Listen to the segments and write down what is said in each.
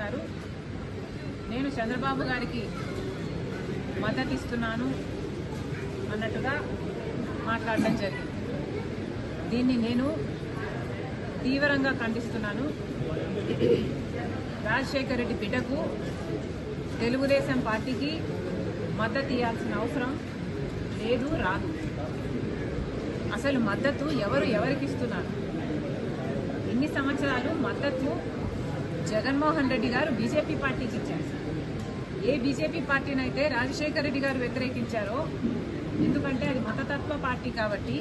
గారు నేను చంద్రబాబు గారికి మద్దతు ఇస్తున్నాను అన్నట్టుగా మాట్లాడడం జరిగింది. దీన్ని నేను తీవ్రంగా ఖండిస్తున్నాను. రాజశేఖర రెడ్డి బిడ్డకు తెలుగుదేశం పార్టీకి మద్దతు ఇవ్వాల్సిన అవసరం లేదు, రాదు. అసలు మద్దతు ఎవరికి ఇస్తున్నారు? ఇన్ని సంవత్సరాలు మద్దతు జగన్మోహన్ రెడ్డి గారు బీజేపీ పార్టీకి ఇచ్చారు. ఏ బీజేపీ పార్టీనైతే రాజశేఖర రెడ్డి గారు వ్యతిరేకించారో, ఎందుకంటే అది మతతత్వ పార్టీ కాబట్టి,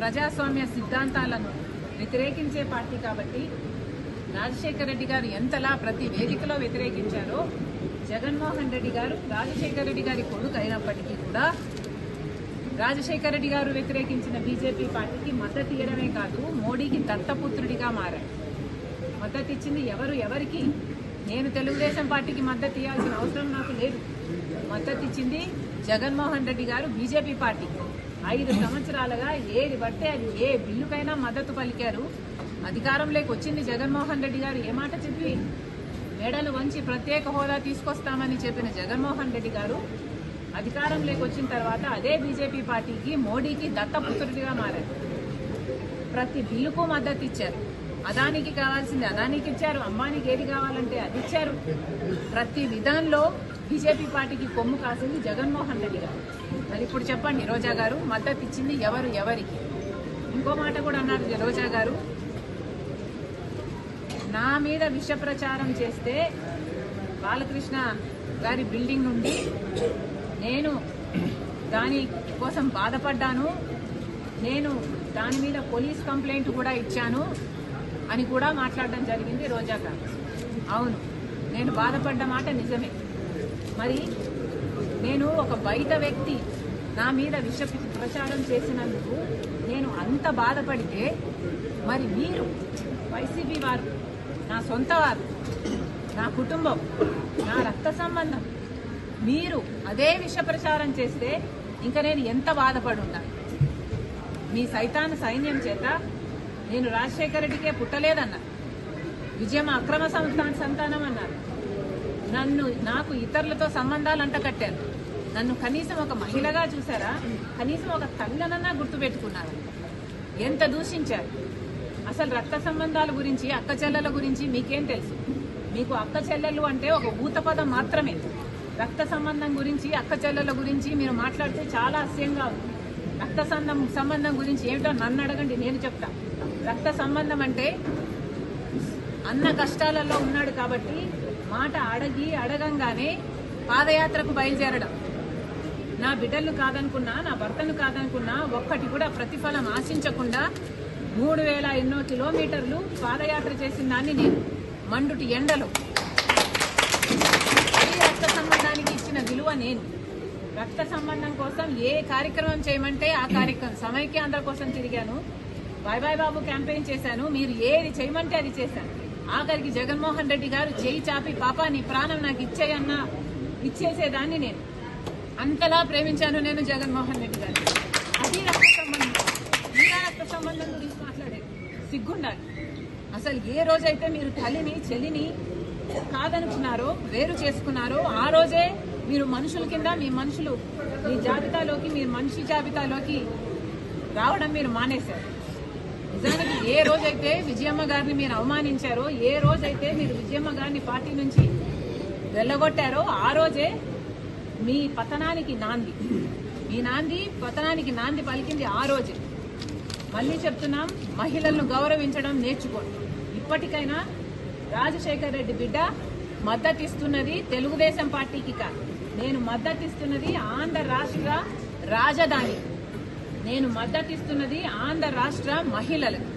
ప్రజాస్వామ్య సిద్ధాంతాలను వ్యతిరేకించే పార్టీ కాబట్టి, రాజశేఖర రెడ్డి గారు ఎంతలా ప్రతి వేదికలో వ్యతిరేకించారో, జగన్మోహన్ రెడ్డి గారు రాజశేఖర రెడ్డి గారి కొడుకు అయినప్పటికీ కూడా రాజశేఖర రెడ్డి గారు వ్యతిరేకించిన బీజేపీ పార్టీకి మద్దతు ఇవ్వడమే కాదు, మోడీకి దత్తపుత్రుడిగా మారారు. మద్దతు ఇచ్చింది ఎవరికి? నేను తెలుగుదేశం పార్టీకి మద్దతు ఇవ్వాల్సిన అవసరం నాకు లేదు. మద్దతు ఇచ్చింది జగన్మోహన్ రెడ్డి గారు బీజేపీ పార్టీ. 5 సంవత్సరాలుగా ఏది పడితే అది ఏ బిల్లుకైనా మద్దతు పలికారు. అధికారంలోకి వచ్చింది జగన్మోహన్ రెడ్డి గారు ఏ మాట చెప్పి? మెడలు వంచి ప్రత్యేక హోదా తీసుకొస్తామని చెప్పిన జగన్మోహన్ రెడ్డి గారు అధికారంలోకి వచ్చిన తర్వాత అదే బీజేపీ పార్టీకి, మోడీకి దత్తపుత్రుడిగా మారారు. ప్రతి బిల్లుకు మద్దతు ఇచ్చారు. అదానికి కావాల్సింది అదానికి ఇచ్చారు, అంబానీకి ఏది కావాలంటే అది ఇచ్చారు. ప్రతి విధానంలో బీజేపీ పార్టీకి కొమ్ము కాసింది జగన్మోహన్ రెడ్డి గారు. మరి ఇప్పుడు చెప్పండి, రోజా గారు మద్దతు ఇచ్చింది ఎవరికి? ఇంకో మాట కూడా అన్నారు రోజా గారు, నా మీద విష ప్రచారం చేస్తే బాలకృష్ణ గారి బిల్డింగ్ నుండి నేను దాని కోసం బాధపడ్డాను, నేను దాని మీద పోలీస్ కంప్లైంట్ కూడా ఇచ్చాను అని కూడా మాట్లాడడం జరిగింది రోజా గారు. అవును, నేను బాధపడ్డ మాట నిజమే. మరి నేను ఒక బయట వ్యక్తి నా మీద విష ప్రచారం చేసినందుకు నేను అంత బాధపడితే, మరి మీరు వైసీపీ వారు, నా సొంత వారు, నా కుటుంబం, నా రక్త సంబంధం, మీరు అదే విష ప్రచారం చేస్తే ఇంకా నేను ఎంత బాధపడి ఉండాలి? మీ సైతాన్ సైన్యం చేత నేను రాజశేఖర రెడ్డికే పుట్టలేదన్నారు, విజయం అక్రమ సంతానం అన్నారు, నాకు ఇతరులతో సంబంధాలు అంటకట్టారు, నన్ను కనీసం ఒక మహిళగా చూసారా? కనీసం ఒక తల్లనన్నా గుర్తుపెట్టుకున్నారా? ఎంత దూషించారు? అసలు రక్త సంబంధాల గురించి, అక్క చెల్లెల గురించి మీకేం తెలుసు? మీకు అక్క చెల్లెలు అంటే ఒక ఊత పదం మాత్రమే. రక్త సంబంధం గురించి, అక్క చెల్లెల గురించి మీరు మాట్లాడితే చాలా అసహ్యంగా ఉంది. రక్త సంబంధం గురించి ఏమిటో నన్ను అడగండి, నేను చెప్తా. రక్త సంబంధం అంటే అన్న కష్టాలలో ఉన్నాడు కాబట్టి మాట అడగంగానే పాదయాత్రకు బయలుదేరడం. నా బిడ్డలు కాదనుకున్నా, నా భర్తను కాదనుకున్నా, ఒక్కటి కూడా ప్రతిఫలం ఆశించకుండా 3000 ఎన్నో కిలోమీటర్లు పాదయాత్ర చేసిన దాన్ని నేను, మండుటి ఎండలో. ఈ రక్త సంబంధానికి ఇచ్చిన విలువ నేను. రక్త సంబంధం కోసం ఏ కార్యక్రమం చేయమంటే ఆ కార్యక్రమం, సమైక్యాంధ్ర కోసం తిరిగాను, బాయ్ బాబు క్యాంపెయిన్ చేశాను, మీరు ఏది చేయమంటే అది చేశాను. ఆఖరికి జగన్మోహన్ రెడ్డి గారు చేయి చాపి పాపా నీ ప్రాణం నాకు ఇచ్చేయన్నా ఇచ్చేసేదాన్ని నేను. అంతలా ప్రేమించాను నేను జగన్మోహన్ రెడ్డి గారు. అది రక్త సంబంధం. మీరా రక్త సంబంధం గురించి మాట్లాడేది సిగ్గుండాలి. అసలు ఏ రోజైతే మీరు తల్లిని చెల్లిని కాదనుకున్నారో, వేరు చేసుకున్నారో, ఆ రోజే మీరు మనుషుల కింద, మీ జాబితాలోకి, మీరు మనిషి జాబితాలోకి రావడం మీరు మానేశారు. నిజానికి ఏ రోజైతే విజయమ్మ గారిని మీరు అవమానించారో, ఏ రోజైతే మీరు విజయమ్మ గారిని పార్టీ నుంచి వెళ్ళగొట్టారో, ఆ రోజే మీ పతనానికి నాంది, పతనానికి నాంది పలికింది ఆ రోజే. మళ్ళీ చెప్తున్నాం, మహిళలను గౌరవించడం నేర్చుకోండి. ఇప్పటికైనా రాజశేఖర రెడ్డి బిడ్డ మద్దతిస్తున్నది తెలుగుదేశం పార్టీకి కాదు, నేను మద్దతిస్తున్నది ఆంధ్ర రాష్ట్ర రాజధాని, నేను మద్దతిస్తున్నది ఆంధ్ర రాష్ట్ర మహిళలకు.